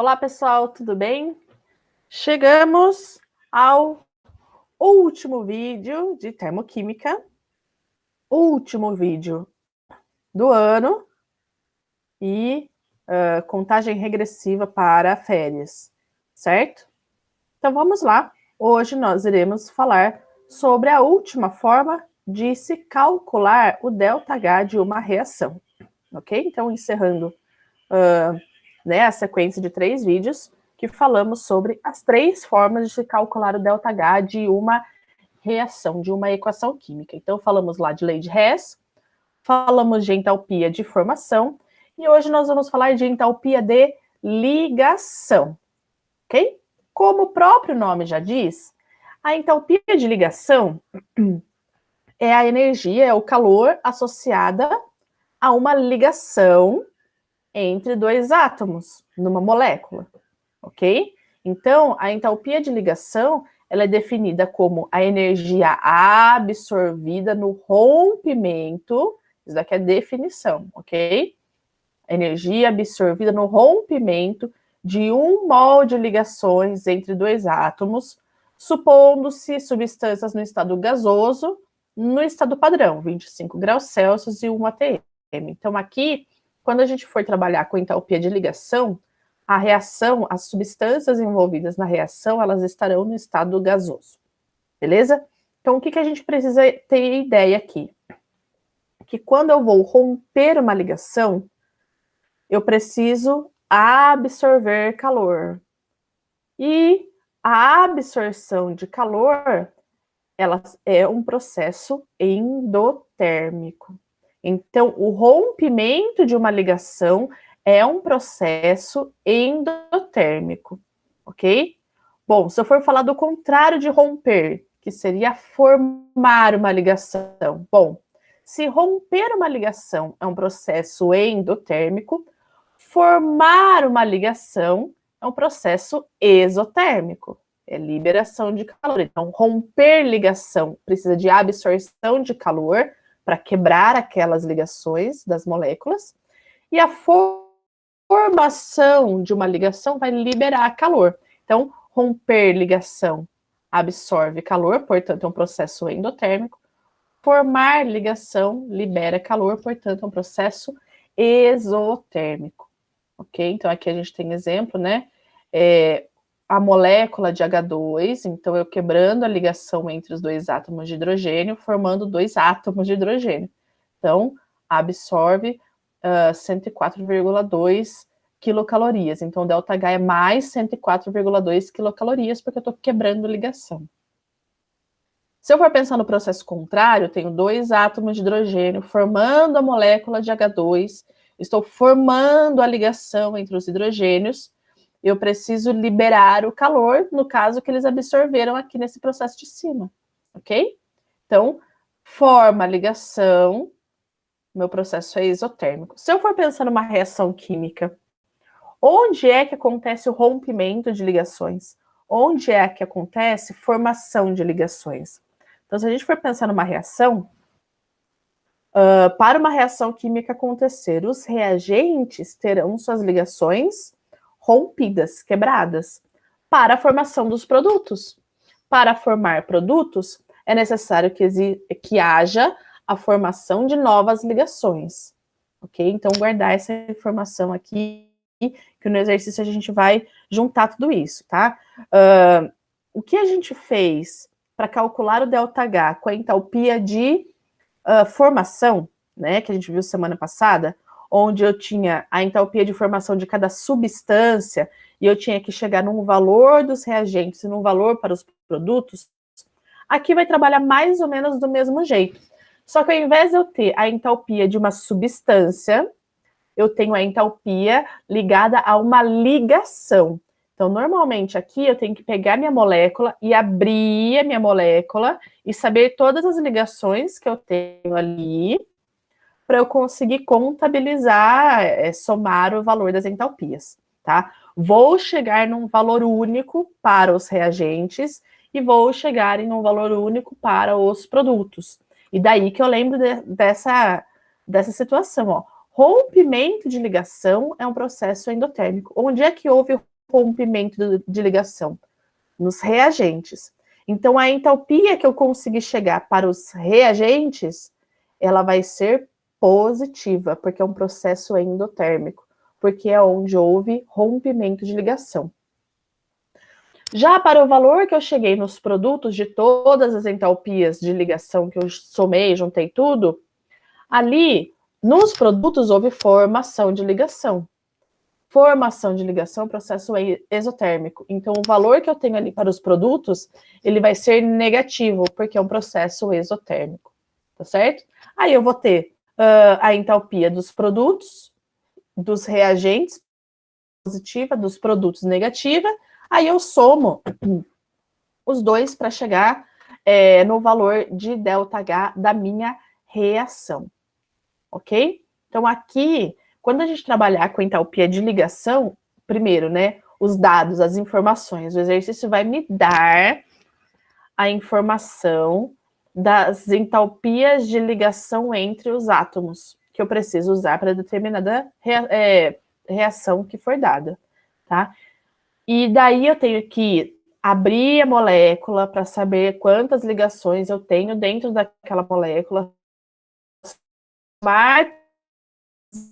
Olá, pessoal, tudo bem? Chegamos ao último vídeo de termoquímica, último vídeo do ano e contagem regressiva para férias, certo? Então vamos lá. Hoje nós iremos falar sobre a última forma de se calcular o ΔH de uma reação, ok? Então, encerrando a sequência de 3 vídeos que falamos sobre as 3 formas de se calcular o ΔH de uma reação, de uma equação química. Então, falamos lá de lei de Hess, falamos de entalpia de formação, e hoje nós vamos falar de entalpia de ligação, ok? Como o próprio nome já diz, a entalpia de ligação é a energia, é o calor associada a uma ligação entre 2 átomos numa molécula, ok? Então, a entalpia de ligação ela é definida como a energia absorvida no rompimento, isso daqui é definição, ok? Energia absorvida no rompimento de 1 mol de ligações entre 2 átomos, supondo-se substâncias no estado gasoso, no estado padrão, 25 graus Celsius e 1 atm. Então, aqui, quando a gente for trabalhar com entalpia de ligação, a reação, as substâncias envolvidas na reação, elas estarão no estado gasoso, beleza? Então, o que a gente precisa ter ideia aqui? Que quando eu vou romper uma ligação, eu preciso absorver calor. E a absorção de calor, ela é um processo endotérmico. Então, o rompimento de uma ligação é um processo endotérmico, ok? Bom, se eu for falar do contrário de romper, que seria formar uma ligação. Bom, se romper uma ligação é um processo endotérmico, formar uma ligação é um processo exotérmico, é liberação de calor. Então, romper ligação precisa de absorção de calor para quebrar aquelas ligações das moléculas, e a formação de uma ligação vai liberar calor. Então, romper ligação absorve calor, portanto, é um processo endotérmico. Formar ligação libera calor, portanto, é um processo exotérmico. Ok? Então, aqui a gente tem exemplo, né? A molécula de H2, então eu quebrando a ligação entre os 2 átomos de hidrogênio, formando 2 átomos de hidrogênio. Então, absorve 104,2 quilocalorias. Então, o ΔH é mais 104,2 quilocalorias, porque eu estou quebrando ligação. Se eu for pensar no processo contrário, eu tenho 2 átomos de hidrogênio formando a molécula de H2, estou formando a ligação entre os hidrogênios, eu preciso liberar o calor, no caso que eles absorveram aqui nesse processo de cima, ok? Então, forma a ligação, meu processo é exotérmico. Se eu for pensar numa reação química, onde é que acontece o rompimento de ligações? Onde é que acontece formação de ligações? Então, se a gente for pensar numa reação, para uma reação química acontecer, os reagentes terão suas ligações rompidas, quebradas, para a formação dos produtos. Para formar produtos, é necessário que haja a formação de novas ligações, ok? Então, guardar essa informação aqui, que no exercício a gente vai juntar tudo isso, tá? O que a gente fez para calcular o ΔH com a entalpia de formação, né, que a gente viu semana passada, onde eu tinha a entalpia de formação de cada substância e eu tinha que chegar num valor dos reagentes e num valor para os produtos, aqui vai trabalhar mais ou menos do mesmo jeito. Só que ao invés de eu ter a entalpia de uma substância, eu tenho a entalpia ligada a uma ligação. Então, normalmente aqui eu tenho que pegar minha molécula e abrir a minha molécula e saber todas as ligações que eu tenho ali para eu conseguir contabilizar, somar o valor das entalpias, tá? Vou chegar num valor único para os reagentes e vou chegar em um valor único para os produtos. E daí que eu lembro dessa situação, ó. Rompimento de ligação é um processo endotérmico. Onde é que houve o rompimento de ligação? Nos reagentes. Então, a entalpia que eu conseguir chegar para os reagentes, ela vai ser positiva, porque é um processo endotérmico, porque é onde houve rompimento de ligação. Já para o valor que eu cheguei nos produtos de todas as entalpias de ligação que eu somei, juntei tudo, ali, nos produtos, houve formação de ligação. Formação de ligação é um processo exotérmico. Então, o valor que eu tenho ali para os produtos, ele vai ser negativo, porque é um processo exotérmico. Tá certo? Aí eu vou ter a entalpia dos produtos, dos reagentes, positiva, dos produtos, negativa. Aí eu somo os dois para chegar no valor de ΔH da minha reação. Ok? Então, aqui, quando a gente trabalhar com entalpia de ligação, primeiro, né, os dados, as informações, o exercício vai me dar a informação das entalpias de ligação entre os átomos, que eu preciso usar para determinada reação que for dada, tá? E daí eu tenho que abrir a molécula para saber quantas ligações eu tenho dentro daquela molécula, somar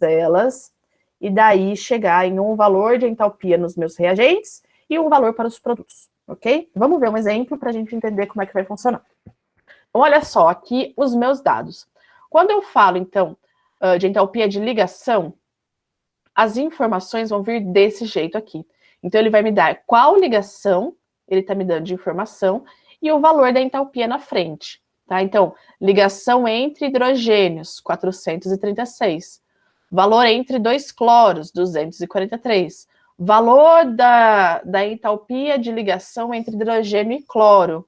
elas, e daí chegar em um valor de entalpia nos meus reagentes e um valor para os produtos, ok? Vamos ver um exemplo para a gente entender como é que vai funcionar. Então, olha só, aqui os meus dados. Quando eu falo, então, de entalpia de ligação, as informações vão vir desse jeito aqui. Então, ele vai me dar qual ligação ele está me dando de informação e o valor da entalpia na frente. Tá? Então, ligação entre hidrogênios, 436. Valor entre dois cloros, 243. Valor da entalpia de ligação entre hidrogênio e cloro,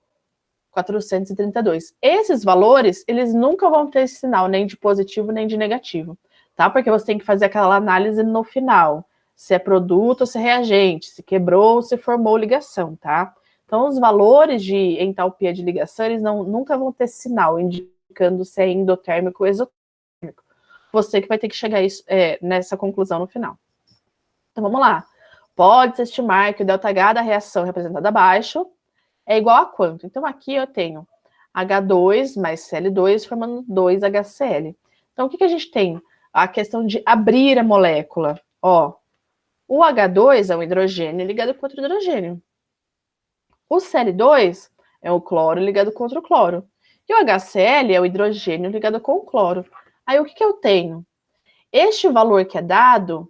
432. Esses valores, eles nunca vão ter esse sinal nem de positivo nem de negativo, tá? Porque você tem que fazer aquela análise no final, se é produto ou se é reagente, se quebrou ou se formou ligação, tá? Então, os valores de entalpia de ligação, eles nunca vão ter sinal indicando se é endotérmico ou exotérmico. Você que vai ter que chegar nessa conclusão no final. Então, vamos lá. Pode-se estimar que o ΔH da reação representada abaixo é igual a quanto? Então, aqui eu tenho H2 mais Cl2 formando 2HCl. Então, o que a gente tem? A questão de abrir a molécula. Ó, o H2 é um hidrogênio ligado com outro hidrogênio. O Cl2 é o cloro ligado com outro cloro. E o HCl é o hidrogênio ligado com o cloro. Aí, o que eu tenho? Este valor que é dado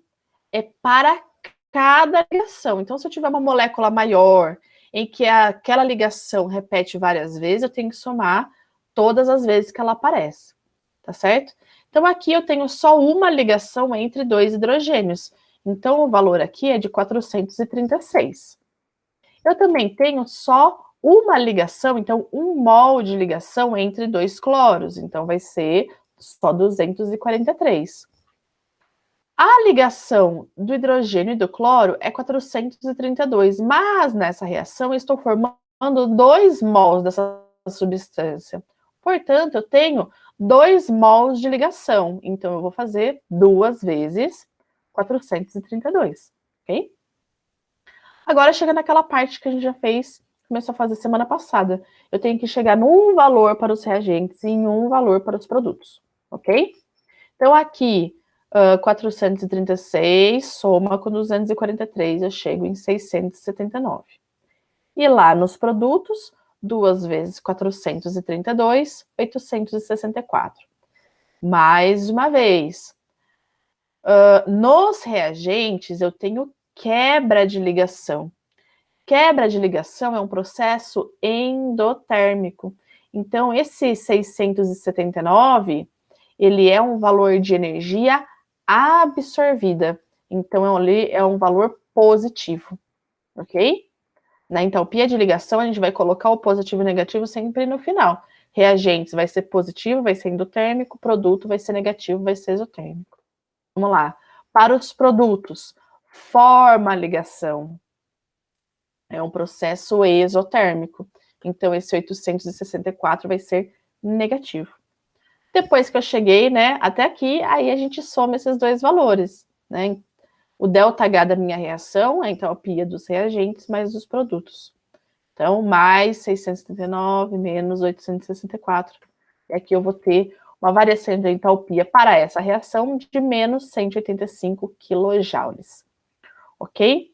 é para cada ligação. Então, se eu tiver uma molécula maior, em que aquela ligação repete várias vezes, eu tenho que somar todas as vezes que ela aparece, tá certo? Então, aqui eu tenho só uma ligação entre dois hidrogênios. Então, o valor aqui é de 436. Eu também tenho só uma ligação, então, 1 mol de ligação entre dois cloros. Então, vai ser só 243. A ligação do hidrogênio e do cloro é 432, mas nessa reação eu estou formando 2 mols dessa substância. Portanto, eu tenho 2 mols de ligação. Então, eu vou fazer 2 vezes 432, ok? Agora, chega naquela parte que a gente já fez, começou a fazer semana passada. Eu tenho que chegar num valor para os reagentes e em um valor para os produtos, ok? Então, aqui, 436 soma com 243, eu chego em 679. E lá nos produtos, 2 vezes 432, 864. Mais uma vez, nos reagentes, eu tenho quebra de ligação. Quebra de ligação é um processo endotérmico. Então, esse 679, ele é um valor de energia absorvida. Então, ali é um valor positivo, ok? Na entalpia de ligação, a gente vai colocar o positivo e o negativo sempre no final. Reagentes vai ser positivo, vai ser endotérmico, produto vai ser negativo, vai ser exotérmico. Vamos lá. Para os produtos, forma a ligação. É um processo exotérmico. Então, esse 864 vai ser negativo. Depois que eu cheguei, né, até aqui, aí a gente soma esses dois valores, né? O ΔH da minha reação é a entalpia dos reagentes mais dos produtos. Então, mais 639 menos 864. E aqui eu vou ter uma variação de entalpia para essa reação de menos 185 kJ. Ok?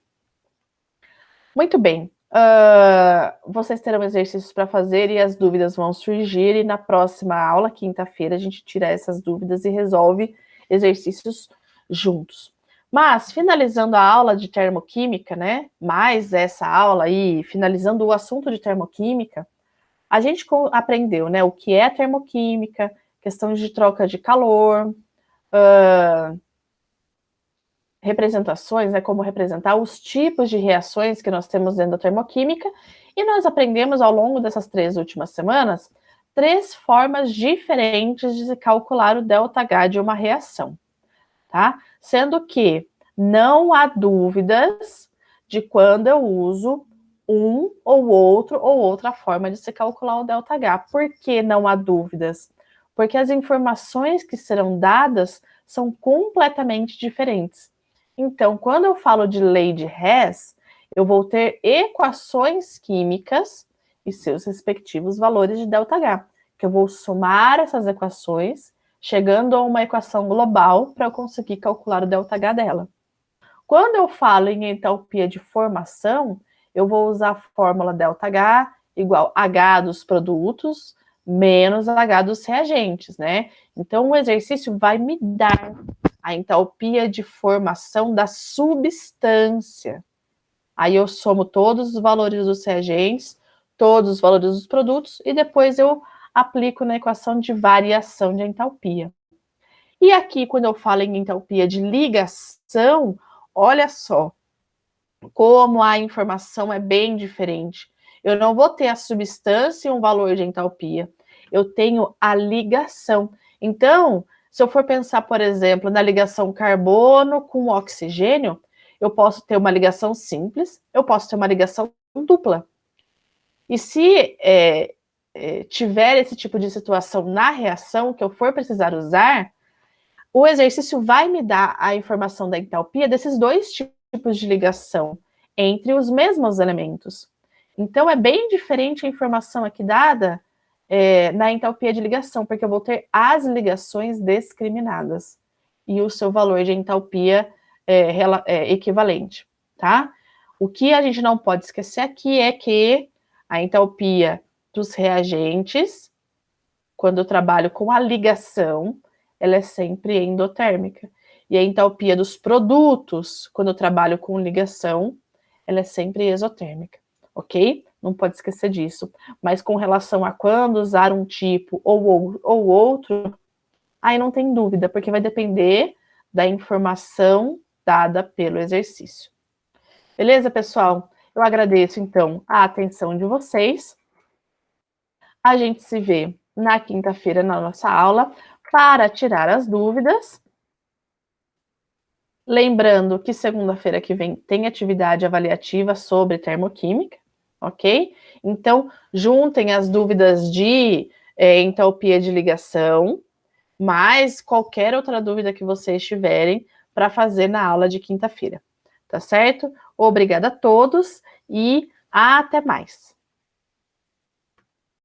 Muito bem. Vocês terão exercícios para fazer e as dúvidas vão surgir. E na próxima aula, quinta-feira, a gente tira essas dúvidas e resolve exercícios juntos. Mas, finalizando a aula de termoquímica, né? Mais essa aula aí, finalizando o assunto de termoquímica, a gente aprendeu, né? O que é termoquímica, questões de troca de calor, representações, né, como representar os tipos de reações que nós temos dentro da termoquímica, e nós aprendemos ao longo dessas 3 últimas semanas 3 formas diferentes de se calcular o ΔH de uma reação, tá? Sendo que não há dúvidas de quando eu uso um ou outro ou outra forma de se calcular o ΔH. Por que não há dúvidas? Porque as informações que serão dadas são completamente diferentes. Então, quando eu falo de lei de Hess, eu vou ter equações químicas e seus respectivos valores de ΔH, que eu vou somar essas equações, chegando a uma equação global para eu conseguir calcular o ΔH dela. Quando eu falo em entalpia de formação, eu vou usar a fórmula ΔH igual H dos produtos menos H dos reagentes, né? Então, o exercício vai me dar a entalpia de formação da substância. Aí eu somo todos os valores dos reagentes, todos os valores dos produtos, e depois eu aplico na equação de variação de entalpia. E aqui, quando eu falo em entalpia de ligação, olha só como a informação é bem diferente. Eu não vou ter a substância e um valor de entalpia. Eu tenho a ligação. Então, se eu for pensar, por exemplo, na ligação carbono com oxigênio, eu posso ter uma ligação simples, eu posso ter uma ligação dupla. E se tiver esse tipo de situação na reação que eu for precisar usar, o exercício vai me dar a informação da entalpia desses 2 tipos de ligação entre os mesmos elementos. Então, é bem diferente a informação aqui dada na entalpia de ligação, porque eu vou ter as ligações discriminadas e o seu valor de entalpia equivalente, tá? O que a gente não pode esquecer aqui é que a entalpia dos reagentes, quando eu trabalho com a ligação, ela é sempre endotérmica. E a entalpia dos produtos, quando eu trabalho com ligação, ela é sempre exotérmica, ok? Não pode esquecer disso. Mas com relação a quando usar um tipo ou outro, aí não tem dúvida, porque vai depender da informação dada pelo exercício. Beleza, pessoal? Eu agradeço, então, a atenção de vocês. A gente se vê na quinta-feira na nossa aula para tirar as dúvidas. Lembrando que segunda-feira que vem tem atividade avaliativa sobre termoquímica, ok? Então, juntem as dúvidas de entalpia de ligação, mais qualquer outra dúvida que vocês tiverem para fazer na aula de quinta-feira, tá certo? Obrigada a todos e até mais.